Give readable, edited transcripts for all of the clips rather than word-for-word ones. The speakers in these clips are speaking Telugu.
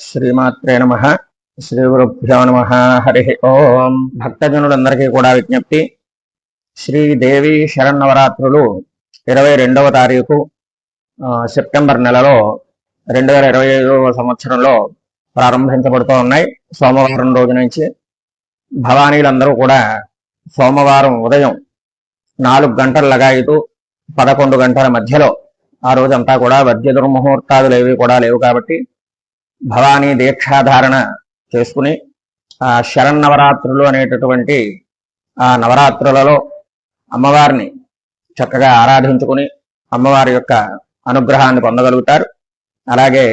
శ్రీమాత్రే నమః. శ్రీ గురుభ్యో నమః. హరి ఓం. భక్తజనులందరికీ కూడా విజ్ఞప్తి, శ్రీదేవి శరన్నవరాత్రులు 22వ తారీఖు సెప్టెంబర్ నెలలో 2025వ సంవత్సరంలో ప్రారంభించబడుతూ ఉన్నాయి. సోమవారం రోజు నుంచి భవానీలందరూ కూడా సోమవారం ఉదయం 4 గంటల లగాయితూ 11 గంటల మధ్యలో ఆ రోజంతా కూడా వద్య దుర్ముహూర్తాలు ఏవి కూడా లేవు కాబట్టి భవానీ దీక్షాధారణ చేసుకుని ఆ శరన్నవరాత్రులు అనేటటువంటి ఆ నవరాత్రులలో అమ్మవారిని చక్కగా ఆరాధించుకుని అమ్మవారి యొక్క అనుగ్రహాన్ని పొందగలుగుతారు. అలాగే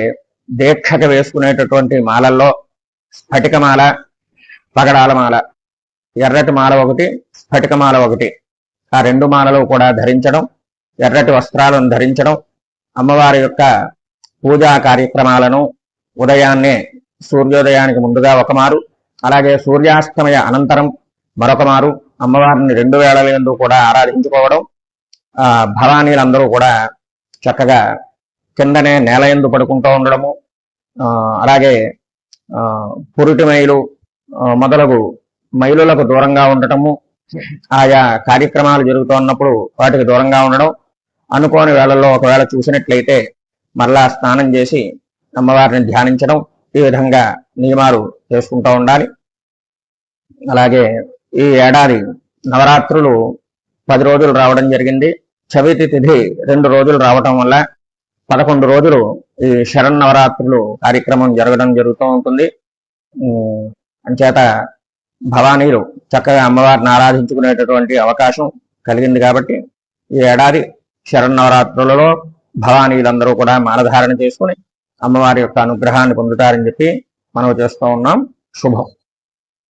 దీక్షకు వేసుకునేటటువంటి మాలల్లో స్ఫటికమాల, పగడాల మాల, ఎర్రటి మాల ఒకటి, స్ఫటికమాల ఒకటి, ఆ 2 మాలలు కూడా ధరించడం, ఎర్రటి వస్త్రాలను ధరించడం, అమ్మవారి యొక్క పూజా కార్యక్రమాలను ఉదయాన్నే సూర్యోదయానికి ముందుగా ఒక మారు, అలాగే సూర్యాస్తమయ అనంతరం మరొక మారు అమ్మవారిని 2 వేళలందు కూడా ఆరాధించుకోవడం. భవానీలందరూ కూడా చక్కగా కిందనే నేల యందు పడుకుంటూ ఉండడము, అలాగే పురిటి మైలు మొదలగు మైలులకు దూరంగా ఉండటము, ఆయా కార్యక్రమాలు జరుగుతున్నప్పుడు వాటికి దూరంగా ఉండడం, అనుకోని వేళల్లో ఒకవేళ చూసినట్లయితే మరలా స్నానం చేసి అమ్మవారిని ధ్యానించడం, ఈ విధంగా నియమాలు చేసుకుంటూ ఉండాలి. అలాగే ఈ ఏడాది నవరాత్రులు 10 రోజులు రావడం జరిగింది. చవితి తిథి 2 రోజులు రావటం వల్ల 11 రోజులు ఈ శరన్నవరాత్రులు కార్యక్రమం జరుగుతూ ఉంటుంది. అంచేత భవానీలు చక్కగా అమ్మవారిని ఆరాధించుకునేటటువంటి అవకాశం కలిగింది కాబట్టి ఈ ఏడాది శరన్నవరాత్రులలో భవానీలందరూ కూడా మాలధారణ చేసుకుని అమ్మవారి యొక్క అనుగ్రహాన్ని పొందుతారని చెప్పి మనం చేస్తూ ఉన్నాం. శుభం.